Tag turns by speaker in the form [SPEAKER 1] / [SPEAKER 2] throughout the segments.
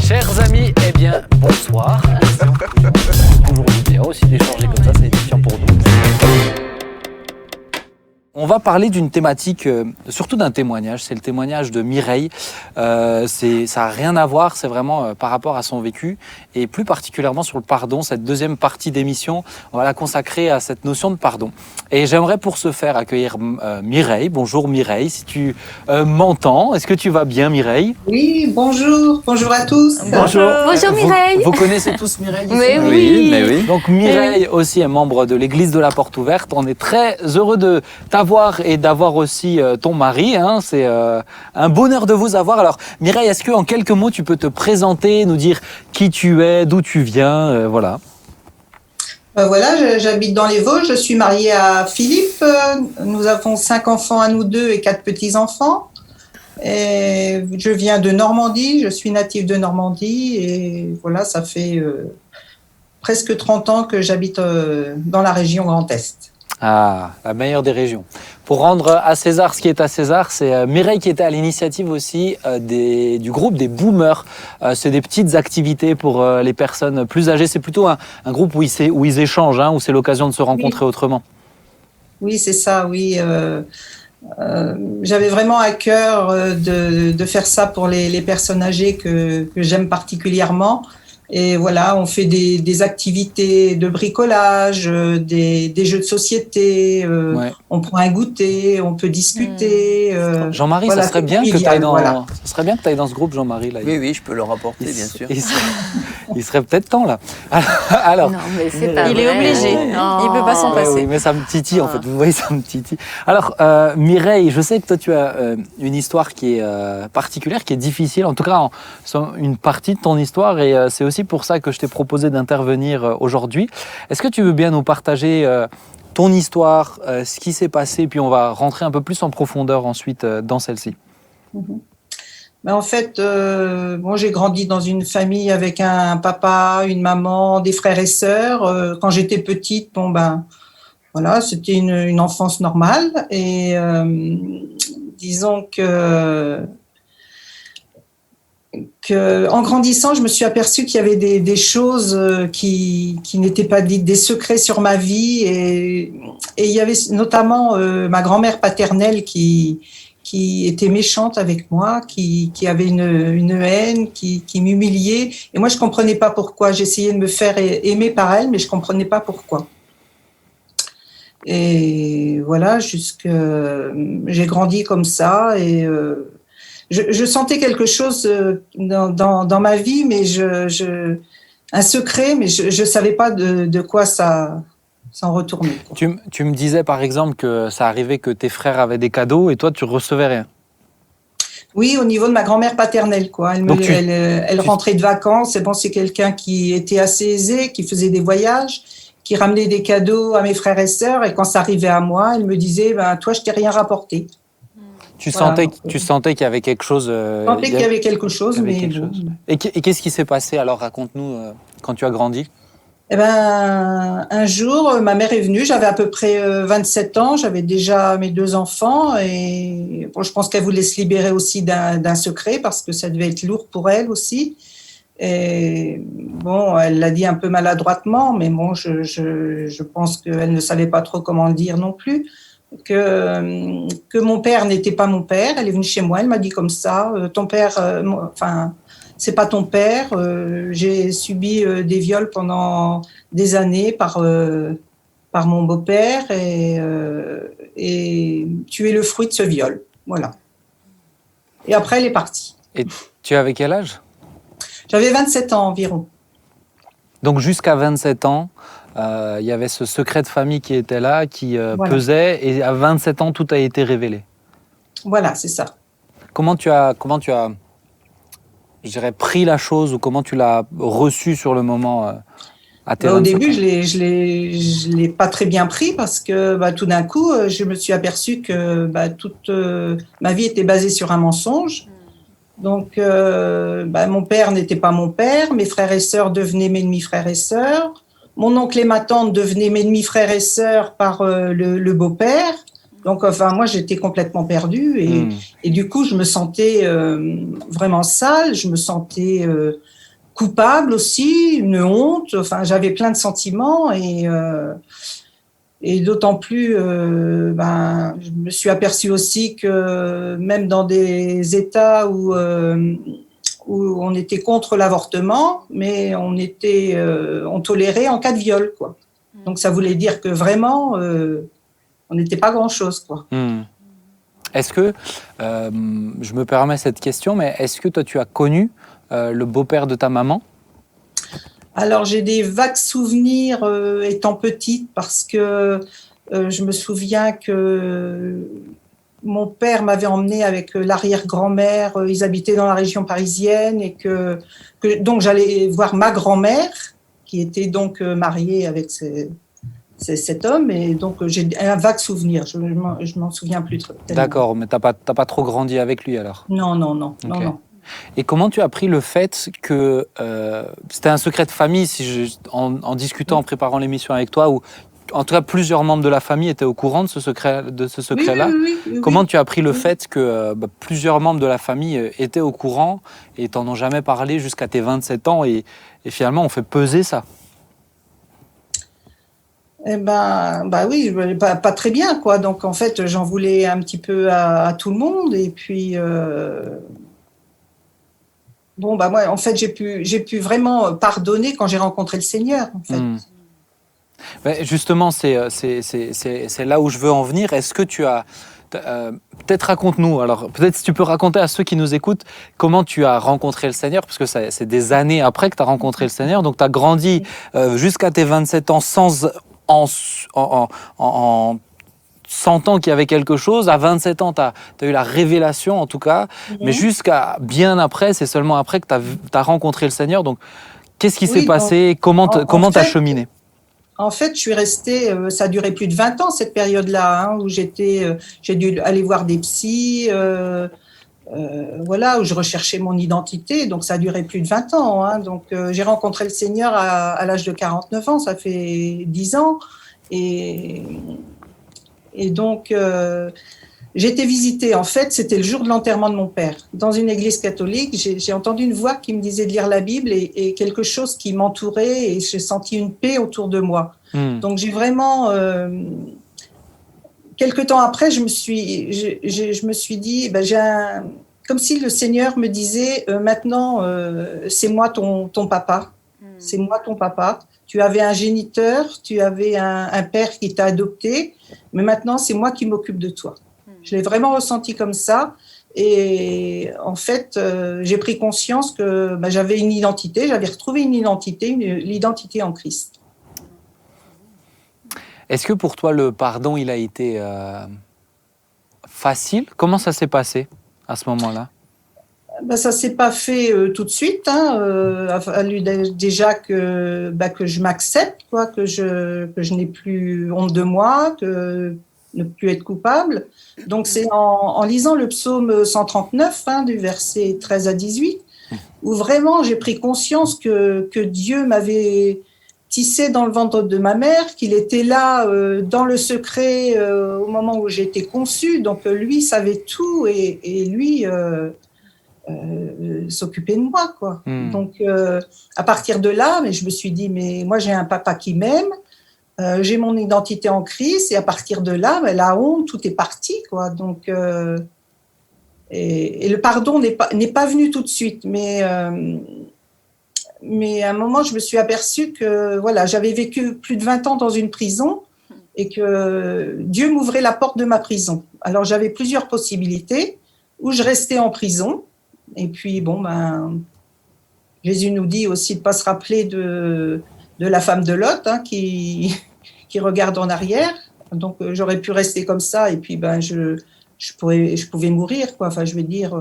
[SPEAKER 1] Chers amis, eh bien, bonsoir. Toujours bien aussi d'échanger comme ça, c'est édifiant pour nous. On va parler d'une thématique, surtout d'un témoignage. C'est le témoignage de Mireille. Ça n'a rien à voir, c'est vraiment par rapport à son vécu. Et plus particulièrement sur le pardon, cette deuxième partie d'émission, on va la consacrer à cette notion de pardon. Et j'aimerais pour ce faire accueillir Mireille. Bonjour Mireille, si tu m'entends. Est-ce que tu vas bien Mireille ?
[SPEAKER 2] Oui, bonjour. Bonjour à tous.
[SPEAKER 1] Bonjour.
[SPEAKER 3] Bonjour Mireille.
[SPEAKER 1] Vous connaissez tous Mireille ici ?
[SPEAKER 3] Mais oui.
[SPEAKER 1] Mais oui. Donc Mireille aussi est membre de l'église de la Porte Ouverte. On est très heureux de t'avoir et d'avoir aussi ton mari. C'est un bonheur de vous avoir. Alors Mireille, est-ce qu'en quelques mots tu peux te présenter, nous dire qui tu es, d'où tu viens, voilà.
[SPEAKER 2] Voilà, j'habite dans les Vosges. Je suis mariée à Philippe. Nous avons 5 enfants à nous deux et 4 petits-enfants. Et je viens de Normandie. Je suis native de Normandie. Et voilà, ça fait presque 30 ans que j'habite dans la région Grand Est.
[SPEAKER 1] Ah, la meilleure des régions. Pour rendre à César ce qui est à César, c'est Mireille qui était à l'initiative aussi du groupe des Boomers. C'est des petites activités pour les personnes plus âgées. C'est plutôt un groupe où ils échangent, où c'est l'occasion de se rencontrer autrement. Oui,
[SPEAKER 2] c'est ça, oui. J'avais vraiment à cœur de faire ça pour les personnes âgées que j'aime particulièrement. Et voilà, on fait des activités de bricolage, des jeux de société, on prend un goûter, on peut discuter.
[SPEAKER 1] Jean-Marie, voilà, ça serait bien que tu ailles dans ce groupe, Jean-Marie. Là.
[SPEAKER 4] Oui, je peux le rapporter, bien sûr.
[SPEAKER 1] Il serait peut-être temps, là. Alors,
[SPEAKER 3] non, mais c'est pas
[SPEAKER 5] il est obligé, il ne peut pas s'en passer.
[SPEAKER 1] Oui, mais ça me titille, en fait. Vous voyez, ça me titille. Alors, Mireille, je sais que toi, tu as une histoire qui est particulière, qui est difficile. En tout cas, une partie de ton histoire, et c'est aussi pour ça que je t'ai proposé d'intervenir aujourd'hui. Est-ce que tu veux bien nous partager ton histoire, ce qui s'est passé, puis on va rentrer un peu plus en profondeur ensuite dans celle-ci.
[SPEAKER 2] Ben en fait, j'ai grandi dans une famille avec un papa, une maman, des frères et sœurs. Quand j'étais petite, voilà, c'était une enfance normale. Et disons en grandissant, je me suis aperçue qu'il y avait des choses qui n'étaient pas dites, des secrets sur ma vie. Et il y avait notamment ma grand-mère paternelle qui était méchante avec moi, qui avait une haine, qui m'humiliait. Et moi, je comprenais pas pourquoi. J'essayais de me faire aimer par elle, mais je comprenais pas pourquoi. Et voilà, j'ai grandi comme ça et je sentais quelque chose dans ma vie, mais un secret, mais je savais pas de quoi ça s'en retournait.
[SPEAKER 1] Tu me disais par exemple que ça arrivait que tes frères avaient des cadeaux et toi tu recevais rien.
[SPEAKER 2] Oui, au niveau de ma grand-mère paternelle, quoi. Elle rentrait de vacances. Et c'est quelqu'un qui était assez aisé, qui faisait des voyages, qui ramenait des cadeaux à mes frères et sœurs. Et quand ça arrivait à moi, elle me disait, toi, je t'ai rien rapporté.
[SPEAKER 1] Tu sentais qu'il y avait quelque chose.
[SPEAKER 2] Je sentais qu'il y avait quelque chose, mais bon.
[SPEAKER 1] Et qu'est-ce qui s'est passé alors ? Raconte-nous quand tu as grandi.
[SPEAKER 2] Un jour, ma mère est venue, j'avais à peu près 27 ans, j'avais déjà mes 2 enfants et je pense qu'elle voulait se libérer aussi d'un secret parce que ça devait être lourd pour elle aussi. Et elle l'a dit un peu maladroitement, mais je pense qu'elle ne savait pas trop comment le dire non plus. Que mon père n'était pas mon père. Elle est venue chez moi, elle m'a dit comme ça, ton père, c'est pas ton père. J'ai subi des viols pendant des années par mon beau-père et tu es le fruit de ce viol. Voilà. Et après, elle est partie.
[SPEAKER 1] Et tu avais quel âge ?
[SPEAKER 2] J'avais 27 ans environ.
[SPEAKER 1] Donc jusqu'à 27 ans, il y avait ce secret de famille qui était là, qui pesait, et à 27 ans, tout a été révélé.
[SPEAKER 2] Voilà, c'est ça.
[SPEAKER 1] Comment tu as je dirais, pris la chose ou comment tu l'as reçue sur le moment à tes 27 ans ? Au
[SPEAKER 2] début, je l'ai pas très bien pris parce que tout d'un coup, je me suis aperçue que toute ma vie était basée sur un mensonge. Donc, mon père n'était pas mon père, mes frères et sœurs devenaient mes demi-frères et sœurs. Mon oncle et ma tante devenaient mes demi-frères et sœurs par le beau-père. Donc, enfin, moi, j'étais complètement perdue et du coup, je me sentais vraiment sale, je me sentais coupable aussi, une honte. Enfin, j'avais plein de sentiments et d'autant plus, je me suis aperçue aussi que même dans des États où on était contre l'avortement, mais on tolérait en cas de viol, quoi. Donc ça voulait dire que vraiment, on n'était pas grand-chose, quoi.
[SPEAKER 1] Est-ce que, je me permets cette question, mais est-ce que toi tu as connu le beau-père de ta maman ?
[SPEAKER 2] Alors, j'ai des vagues souvenirs étant petite parce que je me souviens que mon père m'avait emmenée avec l'arrière-grand-mère. Ils habitaient dans la région parisienne et donc j'allais voir ma grand-mère qui était donc mariée avec cet homme. Et donc, j'ai un vague souvenir. Je m'en souviens plus trop.
[SPEAKER 1] D'accord, mais t'as pas trop grandi avec lui alors ?
[SPEAKER 2] Non.
[SPEAKER 1] Okay.
[SPEAKER 2] Non.
[SPEAKER 1] Et comment tu as appris le fait que c'était un secret de famille, en discutant, en préparant l'émission avec toi, ou en tout cas plusieurs membres de la famille étaient au courant de ce secret-là.
[SPEAKER 2] Oui.
[SPEAKER 1] Comment tu as appris le fait que plusieurs membres de la famille étaient au courant et t'en ont jamais parlé jusqu'à tes 27 ans et finalement on fait peser ça ?
[SPEAKER 2] Eh oui, pas très bien, quoi. Donc en fait, j'en voulais un petit peu à tout le monde et puis. Moi, en fait, j'ai pu vraiment pardonner quand j'ai rencontré le Seigneur, en fait.
[SPEAKER 1] Mais justement, c'est là où je veux en venir. Est-ce que tu as... peut-être raconte-nous, alors peut-être si tu peux raconter à ceux qui nous écoutent comment tu as rencontré le Seigneur, parce que c'est des années après que tu as rencontré le Seigneur, donc tu as grandi jusqu'à tes 27 ans en sentant qu'il y avait quelque chose. À 27 ans, tu as eu la révélation en tout cas, mais jusqu'à bien après, c'est seulement après que tu as rencontré le Seigneur. Donc, qu'est-ce qui s'est passé ? Comment tu as cheminé ?
[SPEAKER 2] En fait, je suis restée, ça a duré plus de 20 ans cette période-là, où j'ai dû aller voir des psys, où je recherchais mon identité, donc ça a duré plus de 20 ans. Donc j'ai rencontré le Seigneur à l'âge de 49 ans, ça fait 10 ans, et donc, j'ai été visitée, en fait, c'était le jour de l'enterrement de mon père. Dans une église catholique, j'ai entendu une voix qui me disait de lire la Bible et quelque chose qui m'entourait et j'ai senti une paix autour de moi. Donc, j'ai vraiment... quelque temps après, je me suis dit, comme si le Seigneur me disait, maintenant, c'est moi ton papa. C'est moi ton papa. Tu avais un géniteur, tu avais un père qui t'a adopté, mais maintenant, c'est moi qui m'occupe de toi. Je l'ai vraiment ressenti comme ça. Et en fait, j'ai pris conscience que j'avais une identité, j'avais retrouvé une identité, l'identité en Christ.
[SPEAKER 1] Est-ce que pour toi, le pardon, il a été facile ? Comment ça s'est passé à ce moment-là ?
[SPEAKER 2] Ça s'est pas fait tout de suite. Il a fallu déjà que je m'accepte, quoi, que je n'ai plus honte de moi, que ne plus être coupable. Donc c'est en lisant le psaume 139, du verset 13 à 18, où vraiment j'ai pris conscience que Dieu m'avait tissé dans le ventre de ma mère, qu'il était là dans le secret au moment où j'étais conçue. Donc lui savait tout et lui s'occuper de moi, quoi. Donc à partir de là, je me suis dit, mais moi j'ai un papa qui m'aime, j'ai mon identité en Christ, et à partir de là, la honte, tout est parti, quoi. Donc et le pardon n'est pas venu tout de suite, mais à un moment je me suis aperçue que j'avais vécu plus de 20 ans dans une prison et que Dieu m'ouvrait la porte de ma prison. Alors j'avais plusieurs possibilités, où je restais en prison. Et puis, Jésus nous dit aussi de ne pas se rappeler de la femme de Lot, qui regarde en arrière. Donc, j'aurais pu rester comme ça et puis, je pouvais mourir, quoi. Enfin, je veux dire,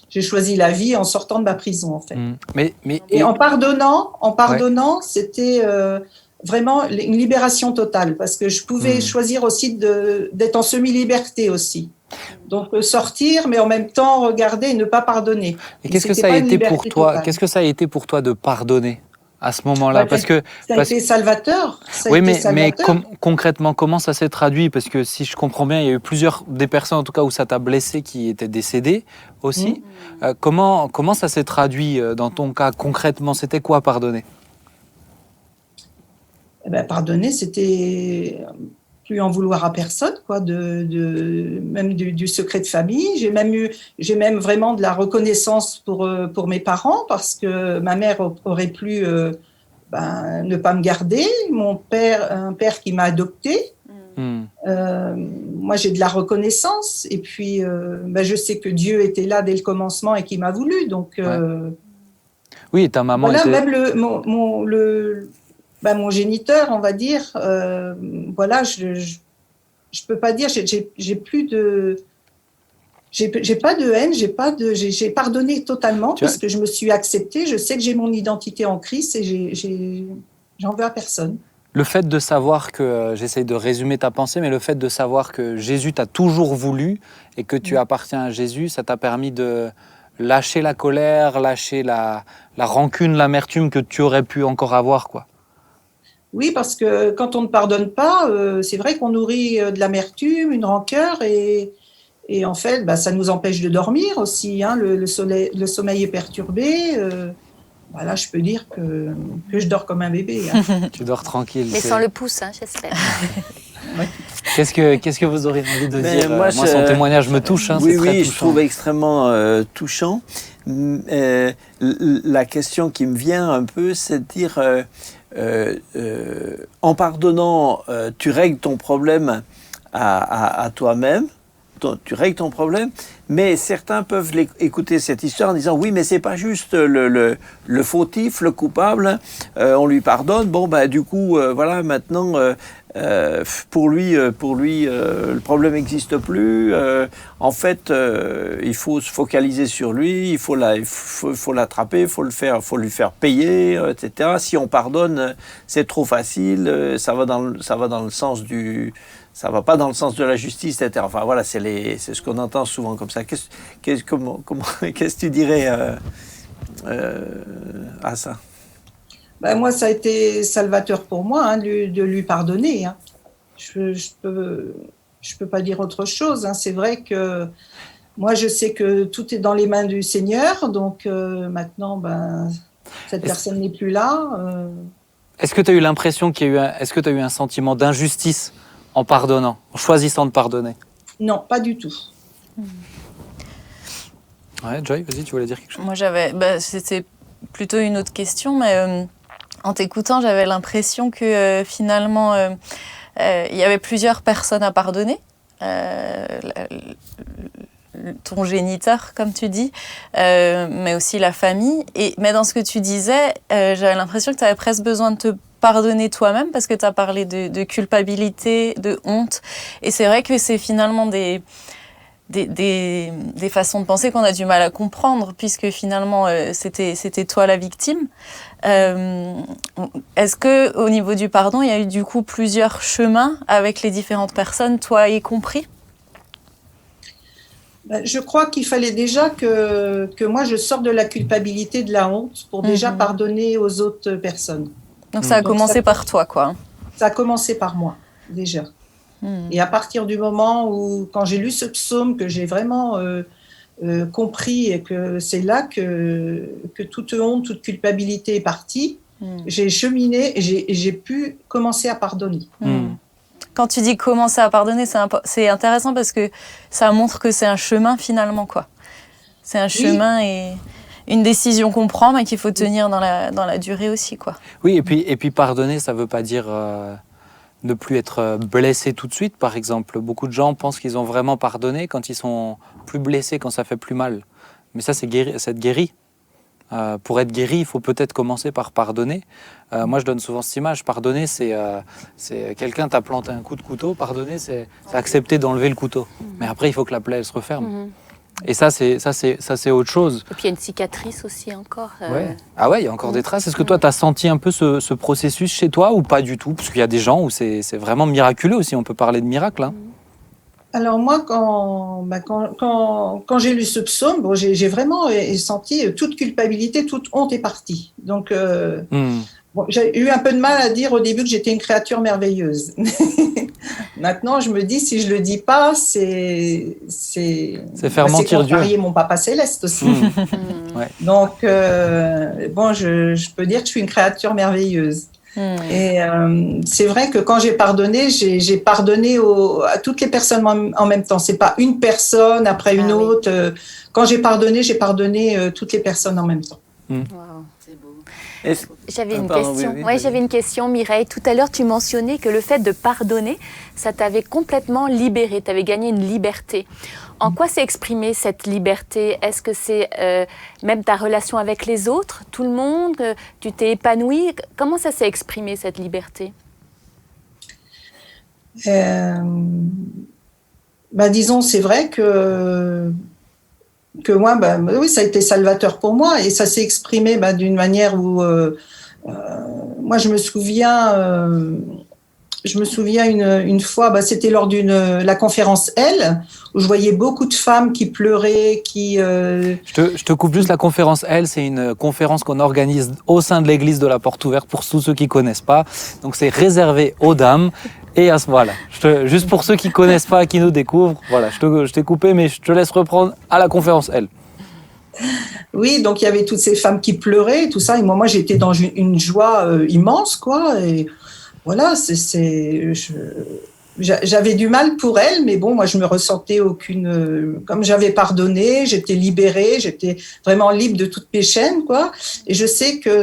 [SPEAKER 2] j'ai choisi la vie en sortant de ma prison, en fait. Et en pardonnant, c'était vraiment une libération totale, parce que je pouvais choisir aussi d'être en semi-liberté aussi. Donc sortir, mais en même temps regarder et ne pas pardonner.
[SPEAKER 1] Et qu'est-ce que ça a été pour toi ? Qu'est-ce que ça a été pour toi de pardonner à ce moment-là? Parce que,
[SPEAKER 2] Ça a été salvateur.
[SPEAKER 1] oui, mais concrètement, comment ça s'est traduit? Parce que si je comprends bien, il y a eu des personnes en tout cas où ça t'a blessé qui étaient décédées aussi. Comment ça s'est traduit dans ton cas concrètement? C'était quoi pardonner?
[SPEAKER 2] Pardonner, c'était plus en vouloir à personne, quoi, même du secret de famille. J'ai même vraiment de la reconnaissance pour mes parents, parce que ma mère aurait pu ne pas me garder. Un père qui m'a adoptée. Moi, j'ai de la reconnaissance. Et puis, je sais que Dieu était là dès le commencement et qu'il m'a voulu. Donc,
[SPEAKER 1] oui, ta maman
[SPEAKER 2] voilà,
[SPEAKER 1] était...
[SPEAKER 2] même mon géniteur, on va dire, voilà, je peux pas dire, j'ai plus de, j'ai pas de haine, j'ai pardonné totalement parce que je me suis acceptée. Je sais que j'ai mon identité en Christ et j'en veux à personne.
[SPEAKER 1] Le fait de savoir que, j'essaye de résumer ta pensée, mais le fait de savoir que Jésus t'a toujours voulu et que tu appartiens à Jésus, ça t'a permis de lâcher la colère, lâcher la rancune, l'amertume que tu aurais pu encore avoir, quoi.
[SPEAKER 2] Oui, parce que quand on ne pardonne pas, c'est vrai qu'on nourrit de l'amertume, une rancœur, et en fait, ça nous empêche de dormir aussi. Hein, le sommeil est perturbé. Là, je peux dire que je dors comme un bébé. Hein.
[SPEAKER 1] Tu dors tranquille.
[SPEAKER 5] Mais sans le pouce, hein, j'espère.
[SPEAKER 2] Ouais.
[SPEAKER 1] Qu'est-ce que vous auriez envie de dire? Moi, son témoignage me touche. Hein,
[SPEAKER 3] oui,
[SPEAKER 1] c'est très touchant.
[SPEAKER 3] Je trouve extrêmement touchant. La question qui me vient un peu, c'est de dire... en pardonnant, tu règles ton problème à toi-même, tu règles ton problème, mais certains peuvent écouter cette histoire en disant oui, mais c'est pas juste le fautif, le coupable, on lui pardonne, du coup, voilà, maintenant, pour lui, le problème n'existe plus. En fait, il faut se focaliser sur lui, il faut l'attraper, il faut lui faire payer, etc. Si on pardonne, c'est trop facile, ça va dans le sens ça va pas dans le sens de la justice, etc. Enfin voilà, c'est ce qu'on entend souvent comme ça. Qu'est-ce que tu dirais à ça?
[SPEAKER 2] Moi, ça a été salvateur pour moi, hein, de lui pardonner. Hein. Je peux pas dire autre chose. Hein. C'est vrai que moi, je sais que tout est dans les mains du Seigneur. Donc maintenant, cette personne n'est plus là.
[SPEAKER 1] Est-ce que tu as eu l'impression est-ce que tu as eu un sentiment d'injustice en pardonnant, en choisissant de pardonner?
[SPEAKER 2] Non, pas du tout.
[SPEAKER 1] Ouais, Joy, vas-y, tu voulais dire quelque chose?
[SPEAKER 5] Moi, c'était plutôt une autre question, mais en t'écoutant, j'avais l'impression que finalement, il y avait plusieurs personnes à pardonner. Ton géniteur, comme tu dis, mais aussi la famille. Mais dans ce que tu disais, j'avais l'impression que tu avais presque besoin de te pardonner toi-même, parce que tu as parlé de culpabilité, de honte. Et c'est vrai que c'est finalement des façons de penser qu'on a du mal à comprendre, puisque finalement, c'était toi la victime. Est-ce qu'au niveau du pardon, il y a eu du coup plusieurs chemins avec les différentes personnes, toi y compris?
[SPEAKER 2] Je crois qu'il fallait déjà que moi, je sorte de la culpabilité, de la honte, pour déjà pardonner aux autres personnes.
[SPEAKER 5] Donc ça a commencé par toi, quoi.
[SPEAKER 2] Ça a commencé par moi, déjà. Et à partir du moment où, quand j'ai lu ce psaume, que j'ai vraiment compris, et que c'est là que toute honte, toute culpabilité est partie, j'ai cheminé et j'ai pu commencer à pardonner.
[SPEAKER 5] Quand tu dis commencer à pardonner, c'est intéressant parce que ça montre que c'est un chemin finalement, quoi. C'est un chemin et une décision qu'on prend, mais qu'il faut tenir dans la durée aussi, quoi.
[SPEAKER 1] Oui, et puis pardonner, ça ne veut pas dire ne plus être blessé tout de suite, par exemple. Beaucoup de gens pensent qu'ils ont vraiment pardonné quand ils sont plus blessés, quand ça fait plus mal. Mais ça, c'est être guéri. Pour être guéri, il faut peut-être commencer par pardonner. Moi, je donne souvent cette image. Pardonner, c'est quelqu'un t'a planté un coup de couteau. Pardonner, c'est accepter d'enlever le couteau. Mais après, il faut que la plaie elle se referme. Et ça, c'est autre chose.
[SPEAKER 4] Et puis il y a une cicatrice aussi encore.
[SPEAKER 1] Ouais. Ah ouais, il y a encore des traces. Est-ce que toi, tu as senti un peu ce processus chez toi ou pas du tout? Parce qu'il y a des gens où c'est vraiment miraculeux aussi. On peut parler de miracle. Hein.
[SPEAKER 2] Alors moi, quand j'ai lu ce psaume, bon, j'ai vraiment senti toute culpabilité, toute honte est partie. Donc, bon, j'ai eu un peu de mal à dire au début que j'étais une créature merveilleuse. Maintenant, je me dis, si je le dis pas, c'est
[SPEAKER 1] faire mentir Dieu.
[SPEAKER 2] Contrarier mon papa céleste aussi.
[SPEAKER 1] Ouais.
[SPEAKER 2] Donc, bon, je peux dire que je suis une créature merveilleuse. Et c'est vrai que quand j'ai pardonné à toutes les personnes en même temps. C'est pas une personne après une autre. Quand j'ai pardonné toutes les personnes en même temps.
[SPEAKER 4] Wow. C'est beau. J'avais une question. J'avais une question, Mireille. Tout à l'heure, tu mentionnais que le fait de pardonner, ça t'avait complètement libéré. Tu avais gagné une liberté. En quoi s'est exprimée cette liberté? Est-ce que c'est même ta relation avec les autres, tout le monde? Tu t'es épanouie? Comment ça s'est exprimé, cette liberté?
[SPEAKER 2] Disons, c'est vrai que moi, oui, ça a été salvateur pour moi et ça s'est exprimé d'une manière où, moi, je me souviens une fois, c'était lors la conférence Elle, où je voyais beaucoup de femmes qui pleuraient,
[SPEAKER 1] Je te coupe juste, la conférence Elle, c'est une conférence qu'on organise au sein de l'église de la Porte Ouverte pour tous ceux qui connaissent pas. Donc c'est réservé aux dames. Et voilà, juste pour ceux qui connaissent pas, qui nous découvrent, voilà, je t'ai coupé, mais je te laisse reprendre à la conférence Elle.
[SPEAKER 2] Oui, donc il y avait toutes ces femmes qui pleuraient et tout ça. Et moi j'étais dans une joie immense, quoi. Et voilà, j'avais du mal pour elle, mais bon, moi, je me ressentais comme j'avais pardonné, j'étais libérée, j'étais vraiment libre de toutes mes chaînes, quoi. Et je sais que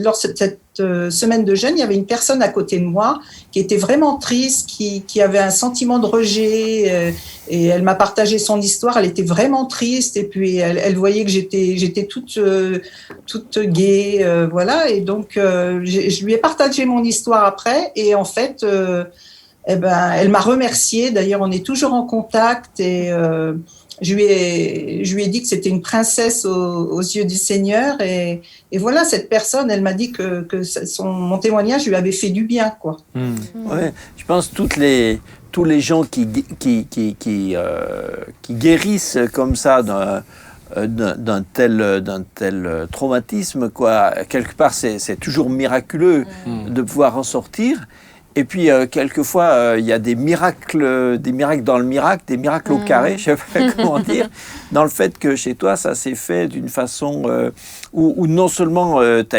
[SPEAKER 2] lors de cette semaine de jeûne, il y avait une personne à côté de moi qui était vraiment triste, qui avait un sentiment de rejet, et elle m'a partagé son histoire. Elle était vraiment triste, et puis elle voyait que j'étais toute gaie, voilà. Et donc, je lui ai partagé mon histoire après, et en fait, elle m'a remerciée. D'ailleurs, on est toujours en contact, et je lui ai dit que c'était une princesse aux yeux du Seigneur, et voilà, cette personne, elle m'a dit que mon témoignage lui avait fait du bien, quoi.
[SPEAKER 3] Ouais, je pense tous les gens qui guérissent comme ça d'un tel traumatisme, quoi. Quelque part, c'est toujours miraculeux de pouvoir en sortir. Et puis, quelquefois, il y a des miracles dans le miracle, des miracles au carré, je ne sais pas comment dire, dans le fait que chez toi, ça s'est fait d'une façon où non seulement tu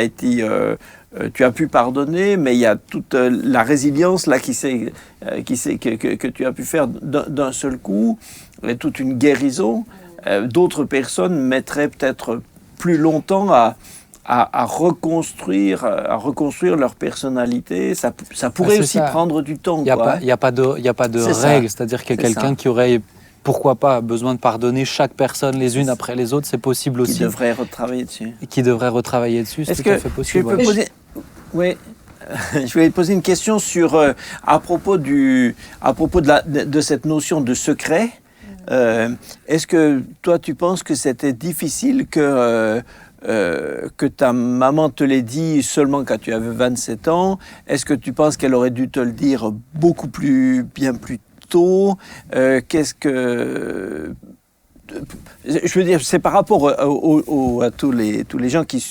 [SPEAKER 3] as pu pardonner, mais il y a toute la résilience là que tu as pu faire d'un seul coup, et toute une guérison. D'autres personnes mettraient peut-être plus longtemps à reconstruire leur personnalité. Ça pourrait aussi prendre du temps.
[SPEAKER 1] Il n'y a pas de règle, c'est-à-dire que quelqu'un qui aurait, pourquoi pas, besoin de pardonner chaque personne les unes après les autres, c'est possible aussi.
[SPEAKER 3] Qui devrait retravailler dessus.
[SPEAKER 1] C'est tout à fait possible.
[SPEAKER 3] Oui. Je voulais te poser une question sur à propos de cette notion de secret. Est-ce que toi tu penses que c'était difficile que ta maman te l'ait dit seulement quand tu avais 27 ans? Est-ce que tu penses qu'elle aurait dû te le dire bien plus tôt? Je veux dire, c'est par rapport à tous les gens qui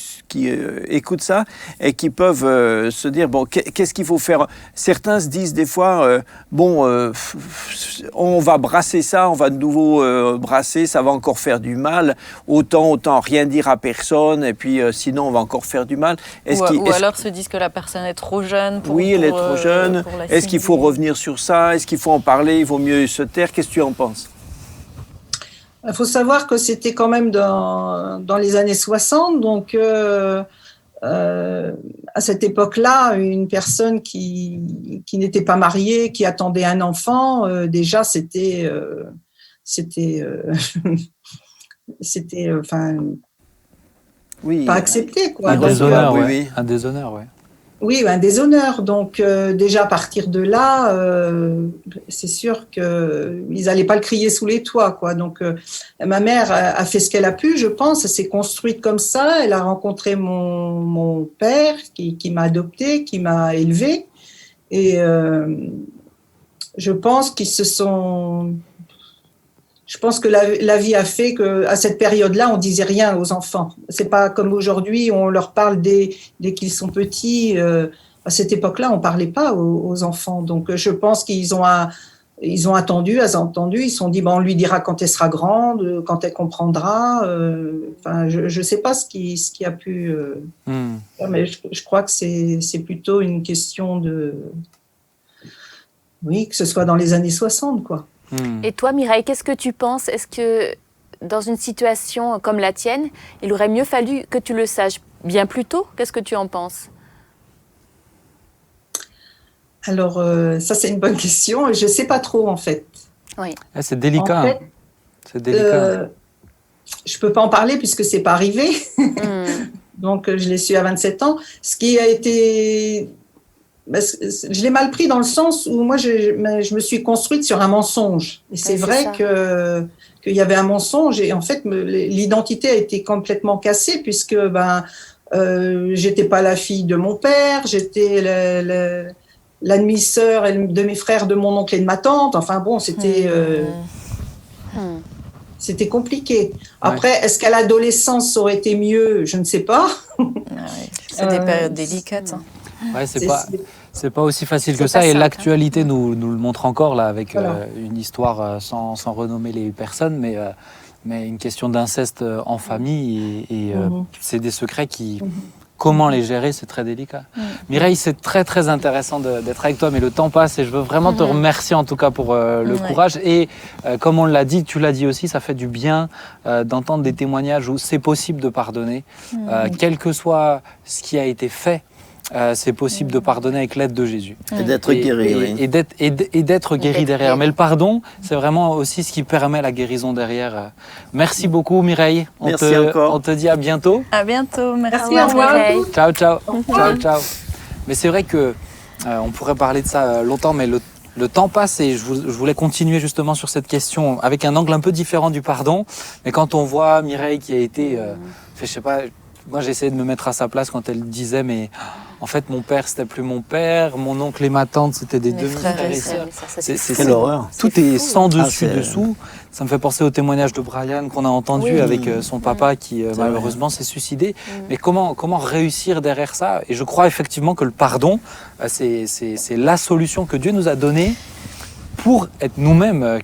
[SPEAKER 3] écoutent ça et qui peuvent se dire, bon, qu'est-ce qu'il faut faire? Certains se disent des fois, on va brasser ça, on va de nouveau brasser, ça va encore faire du mal, autant rien dire à personne, et puis sinon on va encore faire du mal.
[SPEAKER 5] Ou alors se disent que la personne est trop jeune
[SPEAKER 3] elle est trop jeune. Est-ce qu'il faut revenir sur ça? Est-ce qu'il faut en parler? Il vaut mieux se taire? Qu'est-ce que tu en penses?
[SPEAKER 2] Il faut savoir que c'était quand même dans les années 60, donc à cette époque-là, une personne qui n'était pas mariée, qui attendait un enfant, déjà c'était pas accepté, quoi.
[SPEAKER 1] Un déshonneur, oui. Un déshonneur, oui.
[SPEAKER 2] Oui, un déshonneur. Donc, déjà, à partir de là, c'est sûr qu'ils n'allaient pas le crier sous les toits, quoi. Donc, ma mère a fait ce qu'elle a pu, je pense. Elle s'est construite comme ça. Elle a rencontré mon père qui m'a adoptée, qui m'a élevée. Et Je pense qu'ils se sont... Je pense que la vie a fait qu'à cette période-là, on disait rien aux enfants. C'est pas comme aujourd'hui, on leur parle dès qu'ils sont petits. À cette époque-là, on parlait pas aux enfants. Donc, je pense qu'ils ont attendu, elles ont entendu. Ils se sont dit, on lui dira quand elle sera grande, quand elle comprendra. Enfin, je sais pas ce qui a pu. Mais je crois que c'est plutôt une question de. Oui, que ce soit dans les années 60, quoi.
[SPEAKER 4] Et toi, Mireille, qu'est-ce que tu penses? Est-ce que dans une situation comme la tienne, il aurait mieux fallu que tu le saches bien plus tôt? Qu'est-ce que tu en penses?
[SPEAKER 2] Alors, ça, c'est une bonne question. Je ne sais pas trop, en fait.
[SPEAKER 4] Oui.
[SPEAKER 1] C'est délicat.
[SPEAKER 2] En fait,
[SPEAKER 1] c'est délicat.
[SPEAKER 2] Je ne peux pas en parler puisque ce n'est pas arrivé. Donc, je l'ai su à 27 ans. Ce qui a été... Je l'ai mal pris dans le sens où moi, je me suis construite sur un mensonge. Et c'est vrai qu'il y avait un mensonge. Et en fait, l'identité a été complètement cassée puisque j'étais pas la fille de mon père, j'étais la demi-sœur de mes frères, de mon oncle et de ma tante. Enfin bon, c'était compliqué. Après, est-ce qu'à l'adolescence, ça aurait été mieux? Je ne sais pas.
[SPEAKER 5] C'est des périodes délicates. Hein.
[SPEAKER 1] Ouais, c'est pas aussi facile que ça. Et l'actualité nous le montre encore là, avec une histoire sans renommer les personnes, mais une question d'inceste en famille. Et c'est des secrets qui... Comment les gérer, c'est très délicat. Mireille, c'est très très intéressant d'être avec toi, mais le temps passe et je veux vraiment te remercier en tout cas pour le courage. Et comme on l'a dit, tu l'as dit aussi, ça fait du bien d'entendre des témoignages où c'est possible de pardonner, quel que soit ce qui a été fait. C'est possible de pardonner avec l'aide de Jésus.
[SPEAKER 3] Et d'être guéri, oui.
[SPEAKER 1] Et d'être guéri derrière. Mais le pardon, c'est vraiment aussi ce qui permet la guérison derrière. Merci beaucoup, Mireille.
[SPEAKER 3] Merci encore.
[SPEAKER 1] On te dit à bientôt.
[SPEAKER 5] À bientôt.
[SPEAKER 2] Merci, au revoir.
[SPEAKER 1] Ciao, ciao. Ciao, ciao. Mais c'est vrai que on pourrait parler de ça longtemps, mais le temps passe et je voulais continuer justement sur cette question avec un angle un peu différent du pardon. Mais quand on voit Mireille qui a été, je sais pas, moi j'essayais de me mettre à sa place quand elle disait, mais en fait mon père c'était plus mon père, mon oncle et ma tante c'était des demi-frères et sœurs.
[SPEAKER 3] C'est l'horreur.
[SPEAKER 1] Tout est sans dessus dessous. Ça me fait penser au témoignage de Brian qu'on a entendu avec son papa qui malheureusement s'est suicidé. Mais comment réussir derrière ça? Et je crois effectivement que le pardon, c'est la solution que Dieu nous a donnée pour être nous-mêmes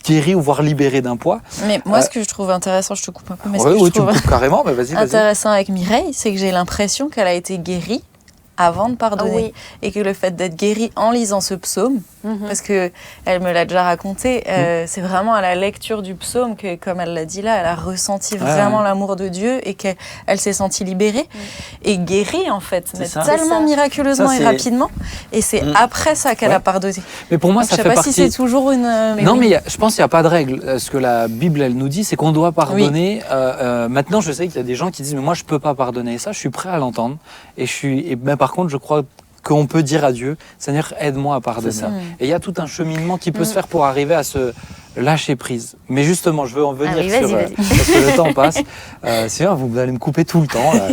[SPEAKER 1] guéris ou voire libérés d'un poids.
[SPEAKER 5] Mais moi, ce que je trouve intéressant, je te coupe un peu, mais
[SPEAKER 1] tu me coupes carrément, mais vas-y.
[SPEAKER 5] Intéressant avec Mireille, c'est que j'ai l'impression qu'elle a été guérie avant de pardonner. Et que le fait d'être guérie en lisant ce psaume, parce qu'elle me l'a déjà raconté, c'est vraiment à la lecture du psaume que, comme elle l'a dit là, elle a ressenti vraiment l'amour de Dieu et qu'elle s'est sentie libérée et guérie en fait, mais tellement miraculeusement et rapidement. Et c'est après ça qu'elle a pardonné.
[SPEAKER 1] Mais pour moi,
[SPEAKER 5] donc,
[SPEAKER 1] ça fait partie...
[SPEAKER 5] Je ne sais pas si c'est toujours une...
[SPEAKER 1] non, mais je pense qu'il n'y a pas de règle. Ce que la Bible, elle nous dit, c'est qu'on doit pardonner. Maintenant, je sais qu'il y a des gens qui disent, mais moi, je ne peux pas pardonner. Et ça, je suis prêt à l'entendre. Par contre, je crois qu'on peut dire à Dieu, Seigneur, aide-moi à pardonner. Et il y a tout un cheminement qui peut se faire pour arriver à se lâcher prise. Mais justement, je veux en venir sur... parce que le temps passe. Sinon, vous allez me couper tout le temps. Là.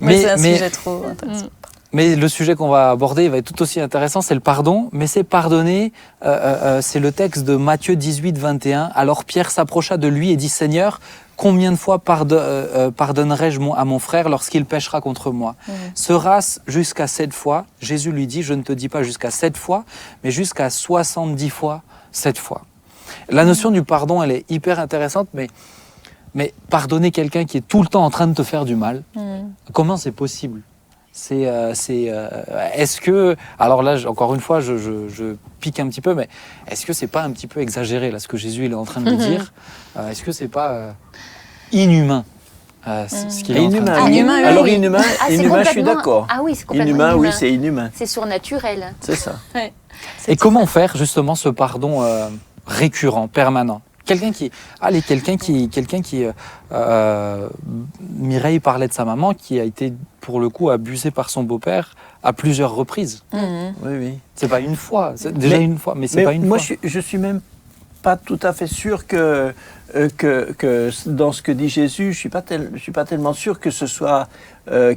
[SPEAKER 5] mais c'est un sujet trop intéressant.
[SPEAKER 1] Mais le sujet qu'on va aborder il va être tout aussi intéressant, c'est le pardon. Mais c'est pardonner, c'est le texte de Matthieu 18, 21. Alors Pierre s'approcha de lui et dit, Seigneur, combien de fois pardonnerai-je à mon frère lorsqu'il péchera contre moi? Sera-ce jusqu'à 7 fois? Jésus lui dit, je ne te dis pas jusqu'à 7 fois, mais jusqu'à 70 fois 7 fois. La notion du pardon, elle est hyper intéressante, mais pardonner quelqu'un qui est tout le temps en train de te faire du mal, comment c'est possible? Est-ce que, alors là, encore une fois, je pique un petit peu, mais est-ce que c'est pas un petit peu exagéré là, ce que Jésus il est en train de dire? Est-ce que c'est pas inhumain ce qu'il est en train de dire?
[SPEAKER 3] Alors inhumain, je suis d'accord.
[SPEAKER 4] Ah oui, c'est complètement
[SPEAKER 3] inhumain.
[SPEAKER 4] Oui,
[SPEAKER 3] c'est inhumain.
[SPEAKER 4] C'est surnaturel.
[SPEAKER 3] C'est ça.
[SPEAKER 1] Et comment faire justement ce pardon récurrent, permanent? Quelqu'un qui Mireille parlait de sa maman qui a été pour le coup abusée par son beau-père à plusieurs reprises.
[SPEAKER 3] Oui.
[SPEAKER 1] C'est pas une fois, c'est déjà une fois, mais c'est pas une fois.
[SPEAKER 3] Moi, je suis même pas tout à fait sûr que dans ce que dit Jésus, je suis pas tellement sûr que ce soit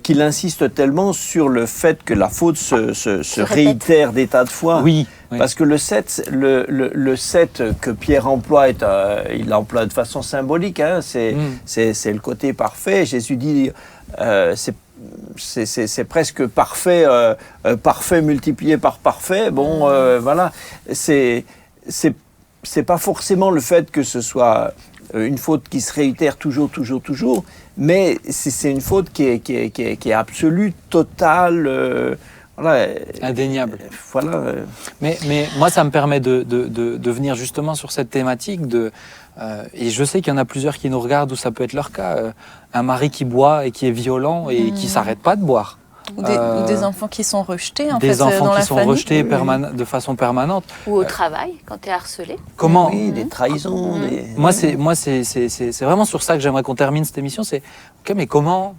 [SPEAKER 3] qu'il insiste tellement sur le fait que la faute se réitère des tas de fois.
[SPEAKER 1] Oui.
[SPEAKER 3] Parce que le 7 que Pierre emploie, il l'emploie de façon symbolique. Hein, c'est le côté parfait. Jésus dit, c'est presque parfait, parfait multiplié par parfait. Bon, voilà. C'est pas forcément le fait que ce soit une faute qui se réitère toujours, mais c'est une faute qui est absolue, totale. Voilà.
[SPEAKER 1] Indéniable.
[SPEAKER 3] Voilà.
[SPEAKER 1] Mais moi, ça me permet de venir justement sur cette thématique et je sais qu'il y en a plusieurs qui nous regardent où ça peut être leur cas. Un mari qui boit et qui est violent et qui s'arrête pas de boire.
[SPEAKER 5] Ou des enfants qui sont rejetés,
[SPEAKER 1] des enfants qui sont rejetés de façon permanente.
[SPEAKER 4] Ou au travail, quand tu es harcelé.
[SPEAKER 1] Comment
[SPEAKER 3] des trahisons.
[SPEAKER 1] Moi, c'est vraiment sur ça que j'aimerais qu'on termine cette émission. C'est ok, mais comment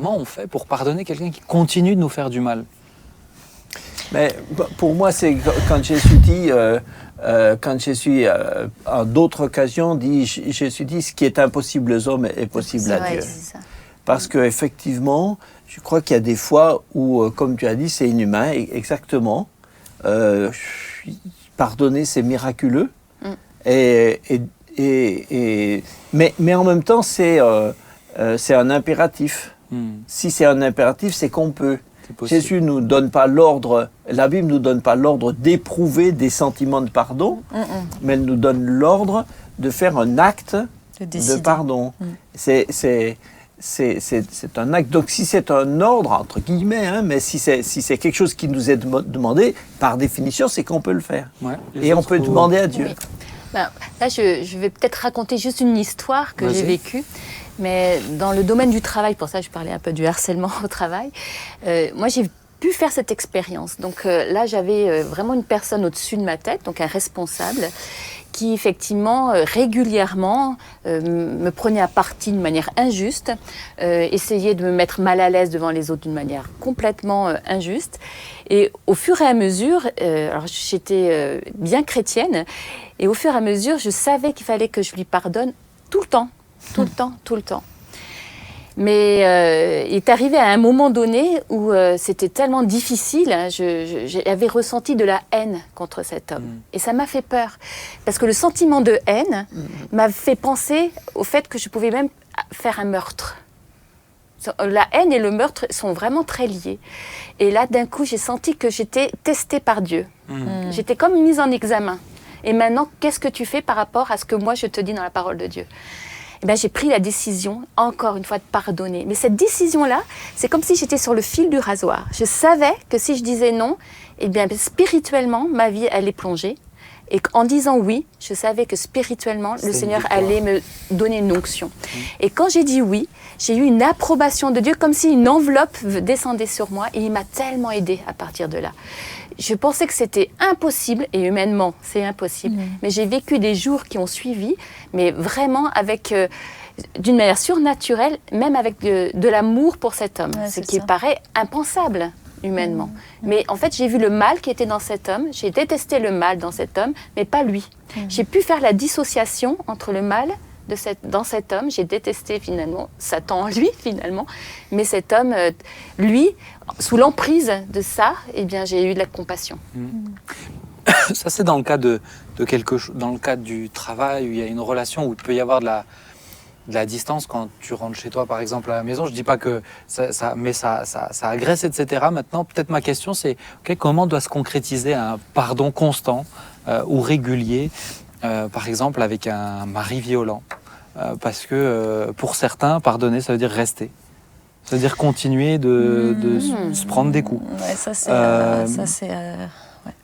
[SPEAKER 1] on fait pour pardonner quelqu'un qui continue de nous faire du mal?
[SPEAKER 3] Mais pour moi, c'est quand Jésus dit, en d'autres occasions, Jésus dit, ce qui est impossible aux hommes est possible à Dieu.
[SPEAKER 4] Ça.
[SPEAKER 3] Parce qu'effectivement, je crois qu'il y a des fois où, comme tu as dit, c'est inhumain, exactement. Pardonner, c'est miraculeux. Mais en même temps, c'est un impératif. Si c'est un impératif, c'est qu'on peut. Jésus nous donne pas l'ordre, la Bible nous donne pas l'ordre d'éprouver des sentiments de pardon, mais elle nous donne l'ordre de faire un acte de pardon. C'est un acte. Donc si c'est un ordre entre guillemets, hein, mais si c'est quelque chose qui nous est demandé, par définition, c'est qu'on peut le faire. Ouais, et on peut demander à Dieu.
[SPEAKER 4] Oui. Ben, là, je vais peut-être raconter juste une histoire que j'ai vécue. Mais dans le domaine du travail, pour ça je parlais un peu du harcèlement au travail, moi j'ai pu faire cette expérience. Donc là j'avais vraiment une personne au-dessus de ma tête, donc un responsable, qui effectivement régulièrement me prenait à partie d'une manière injuste, essayait de me mettre mal à l'aise devant les autres d'une manière complètement injuste. Et au fur et à mesure, alors j'étais bien chrétienne, et au fur et à mesure je savais qu'il fallait que je lui pardonne tout le temps. Tout le temps. Mais il est arrivé à un moment donné où c'était tellement difficile, hein, j'avais ressenti de la haine contre cet homme. Et ça m'a fait peur. Parce que le sentiment de haine m'a fait penser au fait que je pouvais même faire un meurtre. La haine et le meurtre sont vraiment très liés. Et là, d'un coup, j'ai senti que j'étais testée par Dieu. J'étais comme mise en examen. Et maintenant, qu'est-ce que tu fais par rapport à ce que moi, je te dis dans la parole de Dieu ? Eh bien, j'ai pris la décision, encore une fois, de pardonner. Mais cette décision-là, c'est comme si j'étais sur le fil du rasoir. Je savais que si je disais non, eh bien, spirituellement, ma vie allait plonger. Et qu'en disant oui, je savais que spirituellement, le Seigneur allait me donner une onction. Et quand j'ai dit oui, j'ai eu une approbation de Dieu, comme si une enveloppe descendait sur moi. Et il m'a tellement aidée à partir de là. Je pensais que c'était impossible, et humainement, c'est impossible. Mais j'ai vécu des jours qui ont suivi, mais vraiment avec, d'une manière surnaturelle, même avec de l'amour pour cet homme, ce qui paraît impensable humainement. Mais en fait, j'ai vu le mal qui était dans cet homme, j'ai détesté le mal dans cet homme, mais pas lui. J'ai pu faire la dissociation entre le mal dans cet homme, j'ai détesté finalement Satan en lui finalement, mais cet homme, lui, sous l'emprise de ça, eh bien j'ai eu de la compassion.
[SPEAKER 1] Ça c'est dans le cas de quelque chose, dans le cadre du travail où il y a une relation où il peut y avoir de la distance quand tu rentres chez toi par exemple à la maison. Je dis pas que ça agresse, etc. Maintenant peut-être ma question c'est comment doit se concrétiser un pardon constant ou régulier, par exemple avec un mari violent, parce que pour certains pardonner ça veut dire rester. Ça veut dire continuer de se prendre des coups.
[SPEAKER 5] Ouais, ça c'est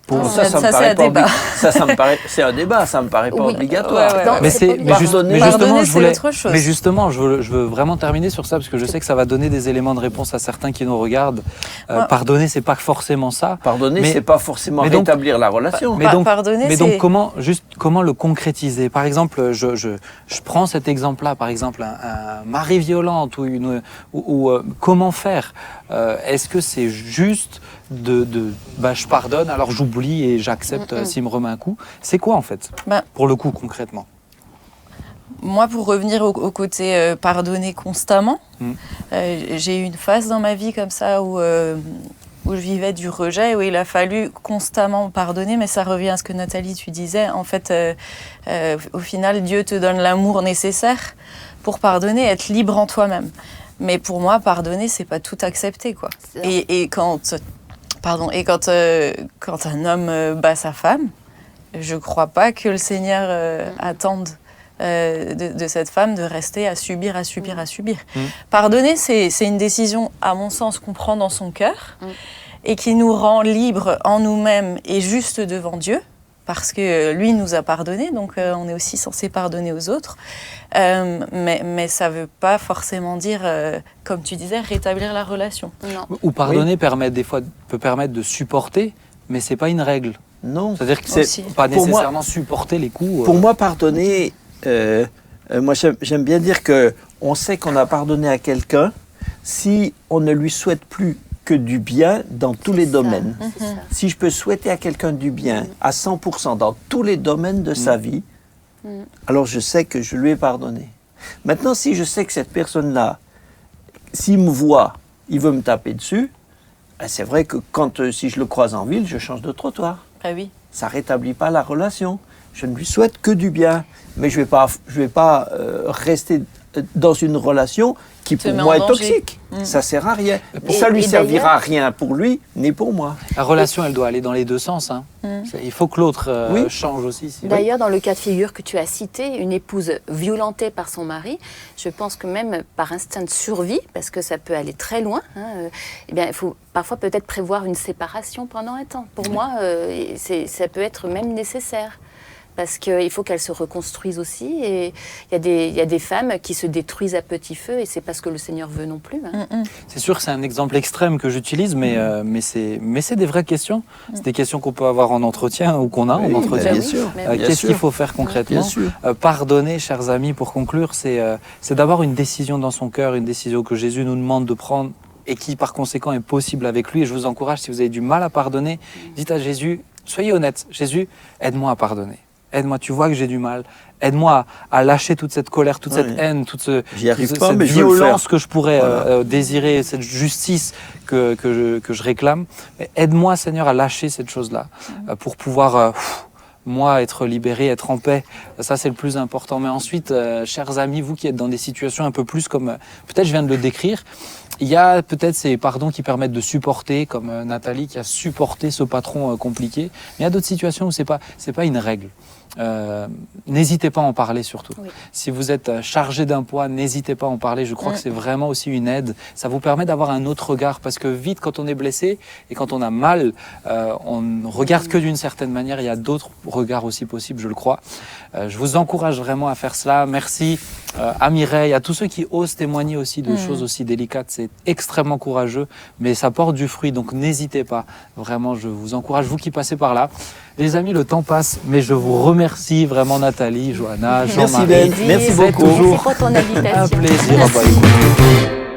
[SPEAKER 3] Pour ça me paraît pas obligatoire. Ça me paraît, c'est un débat, ça me paraît pas obligatoire.
[SPEAKER 1] Mais justement, je veux vraiment terminer sur ça parce que je sais que ça va donner des éléments de réponse à certains qui nous regardent. Pardonner, c'est pas forcément ça.
[SPEAKER 3] Pardonner, c'est pas forcément rétablir la relation.
[SPEAKER 1] Mais donc comment comment le concrétiser? Par exemple, je prends cet exemple-là, par exemple, un mari violent ou comment faire? Est-ce que c'est juste je pardonne, alors j'oublie et j'accepte s'il me remet un coup? C'est quoi en fait, pour le coup, concrètement?
[SPEAKER 5] Moi, pour revenir au côté pardonner constamment, j'ai eu une phase dans ma vie comme ça où je vivais du rejet, où il a fallu constamment pardonner, mais ça revient à ce que Nathalie, tu disais. En fait, au final, Dieu te donne l'amour nécessaire pour pardonner, être libre en toi-même. Mais pour moi, pardonner, c'est pas tout accepter, quoi. Et quand un homme bat sa femme, je crois pas que le Seigneur attende de cette femme de rester à subir. Pardonner, c'est une décision, à mon sens, qu'on prend dans son cœur et qui nous rend libres en nous-mêmes et juste devant Dieu, parce que lui nous a pardonné, donc on est aussi censé pardonner aux autres. Mais ça ne veut pas forcément dire, comme tu disais, rétablir la relation.
[SPEAKER 4] Non.
[SPEAKER 1] Ou pardonner peut permettre de supporter, mais ce n'est pas une règle.
[SPEAKER 3] Non.
[SPEAKER 1] C'est-à-dire que c'est pas nécessairement supporter les coups.
[SPEAKER 3] Pour moi, pardonner, moi j'aime bien dire qu'on sait qu'on a pardonné à quelqu'un si on ne lui souhaite plus que du bien dans tous les domaines. Si je peux souhaiter à quelqu'un du bien à 100% dans tous les domaines de sa vie, alors je sais que je lui ai pardonné. Maintenant, si je sais que cette personne-là, s'il me voit, il veut me taper dessus, c'est vrai que si je le croise en ville, je change de trottoir.
[SPEAKER 5] Ah oui.
[SPEAKER 3] Ça ne rétablit pas la relation. Je ne lui souhaite que du bien. Mais je vais pas rester dans une relation qui pour moi est toxique. Ça ne sert à rien. Ça ne lui servira à rien pour lui, ni pour moi.
[SPEAKER 1] La relation, elle doit aller dans les deux sens. Hein. Il faut que l'autre change aussi.
[SPEAKER 4] D'ailleurs, dans le cas de figure que tu as cité, une épouse violentée par son mari, je pense que même par instinct de survie, parce que ça peut aller très loin, eh bien, il faut parfois peut-être prévoir une séparation pendant un temps. Pour moi, ça peut être même nécessaire. Parce qu'il faut qu'elles se reconstruisent aussi. Et il y a des femmes qui se détruisent à petit feu, et c'est pas ce que le Seigneur veut non plus.
[SPEAKER 1] C'est sûr que c'est un exemple extrême que j'utilise, mais c'est des vraies questions. C'est des questions qu'on peut avoir en entretien ou qu'on a en entretien.
[SPEAKER 3] Bien sûr.
[SPEAKER 1] Qu'est-ce qu'il faut faire concrètement? Pardonner, chers amis, pour conclure, c'est d'avoir une décision dans son cœur, une décision que Jésus nous demande de prendre et qui, par conséquent, est possible avec lui. Et je vous encourage, si vous avez du mal à pardonner, dites à Jésus, soyez honnête, Jésus, aide-moi à pardonner. Aide-moi, tu vois que j'ai du mal. Aide-moi à lâcher toute cette colère, toute cette haine, toute cette violence que je pourrais désirer, cette justice que je réclame. Mais aide-moi, Seigneur, à lâcher cette chose-là pour pouvoir, moi, être libéré, être en paix. Ça, c'est le plus important. Mais ensuite, chers amis, vous qui êtes dans des situations un peu plus comme, peut-être je viens de le décrire, il y a peut-être ces pardons qui permettent de supporter, comme Nathalie qui a supporté ce patron compliqué. Mais il y a d'autres situations où c'est pas une règle. N'hésitez pas à en parler surtout. Oui. Si vous êtes chargé d'un poids, n'hésitez pas à en parler. Je crois que c'est vraiment aussi une aide. Ça vous permet d'avoir un autre regard, parce que vite, quand on est blessé et quand on a mal, on ne regarde que d'une certaine manière. Il y a d'autres regards aussi possibles, je le crois. Je vous encourage vraiment à faire cela. Merci à Mireille, à tous ceux qui osent témoigner aussi de choses aussi délicates. C'est extrêmement courageux, mais ça porte du fruit, donc n'hésitez pas. Vraiment, je vous encourage, vous qui passez par là. Les amis, le temps passe, mais je vous remercie vraiment, Nathalie, Johanna, Jean-Marie.
[SPEAKER 3] Merci beaucoup.
[SPEAKER 4] Merci pour ton invitation.
[SPEAKER 1] Un plaisir.